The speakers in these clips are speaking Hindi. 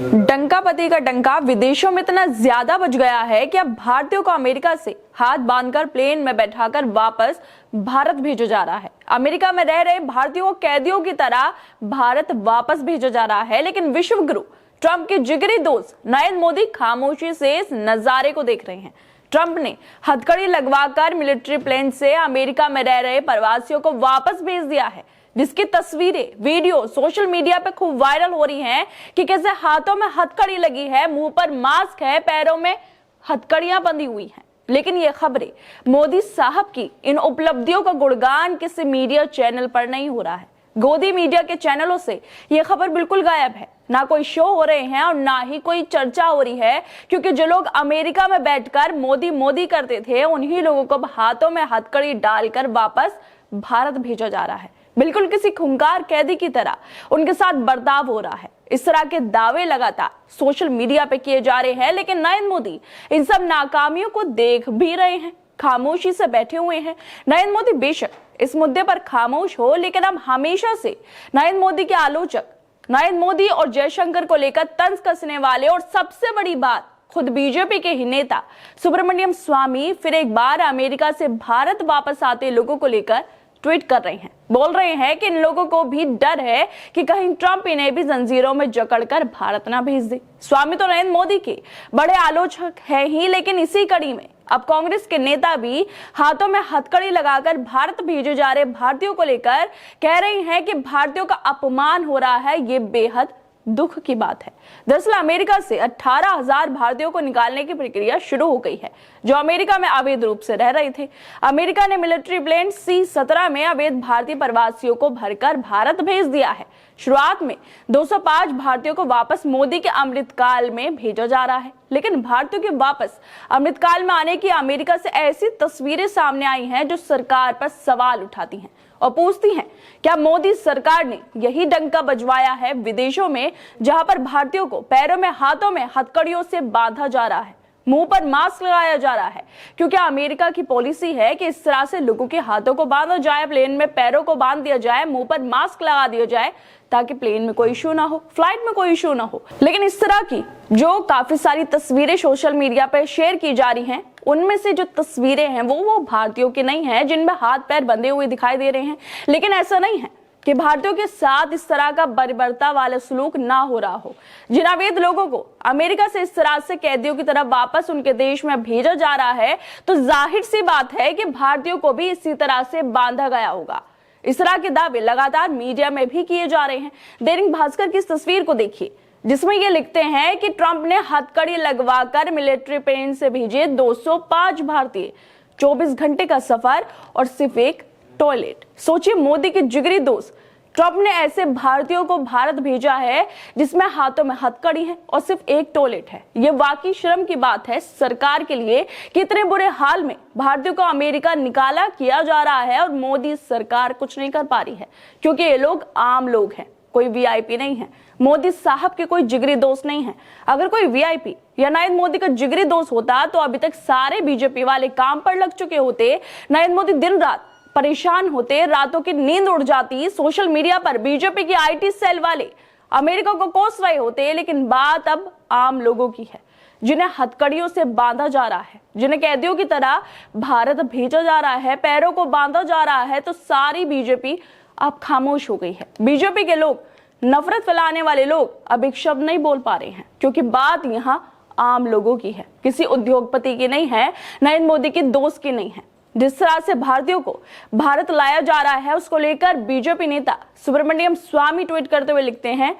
डंका पति का डंका विदेशों में इतना ज्यादा बज गया है कि अब भारतीयों को अमेरिका से हाथ बांधकर प्लेन में बैठाकर वापस भारत भेजा जा रहा है। अमेरिका में रह रहे भारतीयों को कैदियों की तरह भारत वापस भेजा जा रहा है, लेकिन विश्व गुरु ट्रंप के जिगरी दोस्त नरेंद्र मोदी खामोशी से इस नजारे को देख रहे हैं। ट्रंप ने हथकड़ी लगवाकर मिलिट्री प्लेन से अमेरिका में रह रहे प्रवासियों को वापस भेज दिया है, जिसकी तस्वीरें वीडियो सोशल मीडिया पे खूब वायरल हो रही हैं कि कैसे हाथों में हथकड़ी लगी है, मुंह पर मास्क है, पैरों में हथकड़ियां बंधी हुई हैं। लेकिन ये खबरें मोदी साहब की इन उपलब्धियों का गुणगान किसी मीडिया चैनल पर नहीं हो रहा है। गोदी मीडिया के चैनलों से यह खबर बिल्कुल गायब है। ना कोई शो हो रहे हैं और ना ही कोई चर्चा हो रही है, क्योंकि जो लोग अमेरिका में बैठकर मोदी मोदी करते थे, उन्हीं लोगों को हाथों में हथकड़ी डालकर वापस भारत भेजा जा रहा है। बिल्कुल किसी खूंखार कैदी की तरह उनके साथ बर्ताव हो रहा है। इस तरह के दावे लगातार सोशल मीडिया पे किए जा रहे हैं, लेकिन नरेंद्र मोदी इन सब नाकामियों को देख भी रहे हैं, खामोशी से बैठे हुए हैं। नरेंद्र मोदी बेशक इस मुद्दे पर खामोश हो, लेकिन हम हमेशा से नरेंद्र मोदी के आलोचक, नरेंद्र मोदी और जयशंकर को लेकर तंज कसने वाले और सबसे बड़ी बात खुद बीजेपी के ही नेता सुब्रमण्यम स्वामी फिर एक बार अमेरिका से भारत वापस आते लोगों को लेकर ट्वीट कर रहे हैं। बोल रहे हैं कि इन लोगों को भी डर है कि कहीं ट्रंप इन्हें भी जंजीरों में जकड़कर भारत ना भेज दे। स्वामी तो नरेंद्र मोदी के बड़े आलोचक हैं ही, लेकिन इसी कड़ी में अब कांग्रेस के नेता भी हाथों में हथकड़ी लगाकर भारत भेजे जा रहे भारतीयों को लेकर कह रहे हैं कि भारतीयों का अपमान हो रहा है। ये बेहद दुख की बात है। दरअसल अमेरिका से 18,000 भारतीयों को निकालने की प्रक्रिया शुरू हो गई है, जो अमेरिका में अवैध रूप से रह रहे थे। अमेरिका ने मिलिट्री प्लेन C-17 में अवैध भारतीय प्रवासियों को भरकर भारत भेज दिया है। शुरुआत में 205 भारतीयों को वापस मोदी के अमृतकाल में भेजा जा रहा है, लेकिन भारतीयों के वापस अमृतकाल में आने की अमेरिका से ऐसी तस्वीरें सामने आई हैं जो सरकार पर सवाल उठाती हैं और पूछती हैं, क्या मोदी सरकार ने यही डंका बजवाया है विदेशों में, जहां पर भारतीयों को पैरों में हाथों में हथकड़ियों से बांधा जा रहा है, मुंह पर मास्क लगाया जा रहा है? क्योंकि अमेरिका की पॉलिसी है कि इस तरह से लोगों के हाथों को बांधा जाए, प्लेन में पैरों को बांध दिया जाए, मुंह पर मास्क लगा दिया जाए, ताकि प्लेन में कोई इशू ना हो, फ्लाइट में कोई इशू ना हो। लेकिन इस तरह की जो काफी सारी तस्वीरें सोशल मीडिया पर शेयर की जा रही हैं, उनमें से जो तस्वीरें हैं वो भारतीयों की नहीं है, जिनमें हाथ पैर बंधे हुए दिखाई दे रहे हैं। लेकिन ऐसा नहीं है कि भारतीयों के साथ इस तरह का बर्बरता वाला सलूक ना हो रहा हो। जिन अवैध लोगों को अमेरिका से इस तरह से कैदियों की तरह वापस उनके देश में भेजा जा रहा है, तो जाहिर सी बात है कि भारतीयों को भी इसी तरह से बांधा गया होगा। इस तरह के दावे लगातार मीडिया में भी किए जा रहे हैं। दैनिक भास्कर की इस तस्वीर को देखिए, जिसमें ये लिखते हैं कि ट्रंप ने हथकड़ी लगवाकर मिलिट्री प्लेन से भेजे 205 भारतीय, 24 घंटे का सफर और सिर्फ एक टॉयलेट। सोचिए, मोदी के जिगरी दोस्त ट्रंप ने ऐसे भारतीयों को भारत भेजा है जिसमें हाथों में हथकड़ी है और सिर्फ एक टॉयलेट है। ये वाकई शर्म की बात है सरकार के लिए कि इतने बुरे हाल में भारतीयों को अमेरिका निकाला किया जा रहा है और मोदी सरकार कुछ नहीं कर पा रही है, क्योंकि ये लोग आम लोग हैं, कोई वीआईपी नहीं है। मोदी साहब के कोई जिगरी दोस्त नहीं है। अगर कोई वीआईपी या नरेंद्र मोदी का जिगरी दोस्त होता तो अभी तक सारे बीजेपी वाले काम पर लग चुके होते। नरेंद्र मोदी दिन रात परेशान होते, रातों की नींद उड़ जाती। सोशल मीडिया पर बीजेपी की आईटी सेल वाले अमेरिका को कोस रहे होते। लेकिन बात अब आम लोगों की है, जिन्हें हथकड़ियों से बांधा जा रहा है, जिन्हें कैदियों की तरह भारत भेजा जा रहा है, पैरों को बांधा जा रहा है। तो सारी बीजेपी अब खामोश हो गई है। बीजेपी के लोग, नफरत फैलाने वाले लोग अब एक शब्द नहीं बोल पा रहे हैं, क्योंकि बात यहाँ आम लोगों की है, किसी उद्योगपति की नहीं है, नरेंद्र मोदी की दोस्त की नहीं है। जिस तरह से भारतीयों को भारत लाया जा रहा है, उसको लेकर बीजेपी नेता सुब्रमण्यम स्वामी ट्वीट करते हुए लिखते हैं,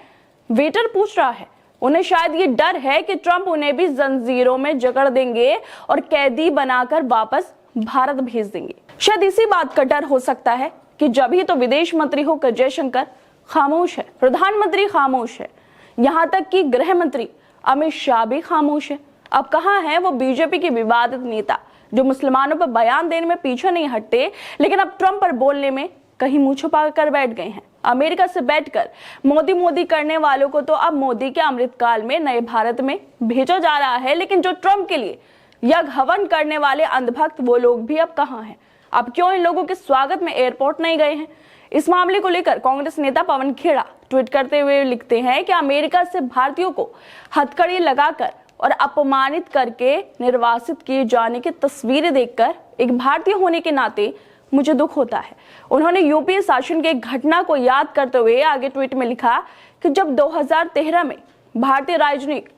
वेटर पूछ रहा है, उन्हें शायद ये डर है कि ट्रंप उन्हें भी जंजीरों में जकड़ देंगे और कैदी बनाकर वापस भारत भेज देंगे। शायद इसी बात का डर हो सकता है कि जब ही तो विदेश मंत्री होकर जयशंकर खामोश है, प्रधानमंत्री खामोश है, यहां तक कि गृह मंत्री अमित शाह भी खामोश है। अब कहां है वो बीजेपी के विवादित नेता जो मुसलमानों पर बयान देने में पीछे नहीं हटते, लेकिन अब ट्रंप पर बोलने में कहीं मुंह छुपा कर बैठ गए हैं। अमेरिका से बैठकर मोदी मोदी करने वालों को तो अब मोदी के अमृतकाल में नए भारत में भेजा जा रहा है, लेकिन जो ट्रंप के लिए यज्ञ हवन करने वाले अंधभक्त, वो लोग भी अब कहां हैं? अब क्यों इन लोगों के स्वागत में एयरपोर्ट नहीं गए हैं? इस मामले को लेकर कांग्रेस नेता पवन खेड़ा ट्वीट करते हुए लिखते हैं कि अमेरिका से भारतीयों को हथकड़ी लगाकर और अपमानित करके निर्वासित किए जाने की तस्वीरें देखकर एक भारतीय होने के नाते मुझे दुख होता है। उन्होंने यूपीए शासन के घटना को याद करते हुए आगे ट्वीट में लिखा कि जब 2013 में भारतीय राजनयिक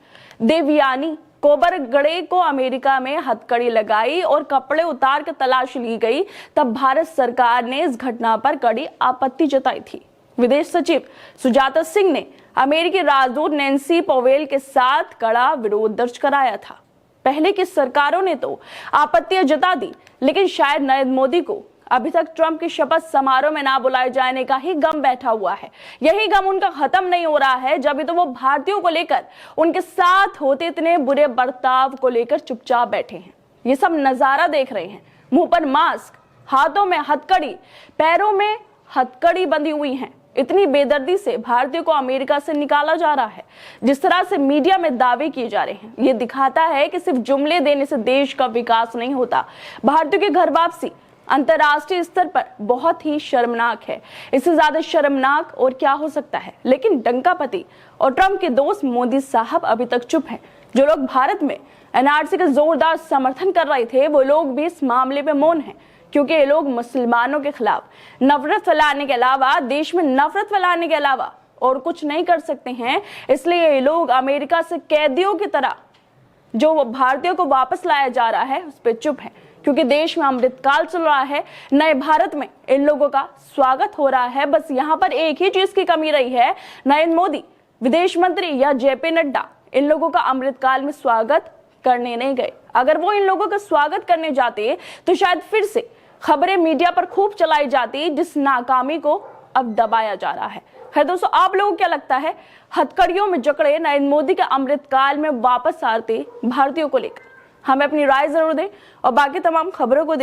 देवयानी कोबरगड़े को अमेरिका में हथकड़ी लगाई और कपड़े उतार कर तलाश ली गई, तब भारत सरकार ने इस घटना पर कड़ी आपत्ति जताई थी। विदेश सचिव सुजाता सिंह ने अमेरिकी राजदूत नैन्सी पवेल के साथ कड़ा विरोध दर्ज कराया था। पहले की सरकारों ने तो आपत्तियां जता दी, लेकिन शायद नरेंद्र मोदी को अभी तक ट्रंप की शपथ समारोह में ना बुलाए जाने का ही गम बैठा हुआ है। यही गम उनका खत्म नहीं हो रहा है, जब तो वो भारतीयों को लेकर उनके साथ होते इतने बुरे बर्ताव को लेकर चुपचाप बैठे हैं। ये सब नजारा देख रहे हैं, मुंह पर मास्क, हाथों में हथकड़ी, पैरों में हथकड़ी बंधी हुई है। इतनी बेदर्दी से भारतीयों को अमेरिका से निकाला जा रहा है। जिस तरह से मीडिया में दावे किए जा रहे हैं, ये दिखाता है कि सिर्फ जुमले देने से देश का विकास नहीं होता। भारतीयों की घर वापसी अंतर्राष्ट्रीय स्तर पर बहुत ही शर्मनाक है। इससे ज्यादा शर्मनाक और क्या हो सकता है। लेकिन डंकापति और ट्रंप के दोस्त मोदी साहब अभी तक चुप हैं। जो लोग भारत में एनआरसी का जोरदार समर्थन कर रहे थे, वो लोग भी इस मामले में मौन हैं, क्योंकि ये लोग मुसलमानों के खिलाफ नफरत फैलाने के अलावा, देश में नफरत फैलाने के अलावा और कुछ नहीं कर सकते हैं। इसलिए ये लोग अमेरिका से कैदियों की तरह जो भारतीयों को वापस लाया जा रहा है उस पर चुप है, क्योंकि देश में अमृतकाल चल रहा है। नए भारत में इन लोगों का स्वागत हो रहा है। बस यहाँ पर एक ही चीज की कमी रही है, नरेंद्र मोदी, विदेश मंत्री या जेपी नड्डा इन लोगों का अमृतकाल में स्वागत करने नहीं गए। अगर वो इन लोगों का स्वागत करने जाते तो शायद फिर से खबरें मीडिया पर खूब चलाई जाती, जिस नाकामी को अब दबाया जा रहा है। खैर दोस्तों, आप लोगों को क्या लगता है, हथकड़ियों में जकड़े नरेंद्र मोदी के अमृतकाल में वापस आते भारतीयों को लेकर हमें अपनी राय जरूर दें और बाकी तमाम खबरों को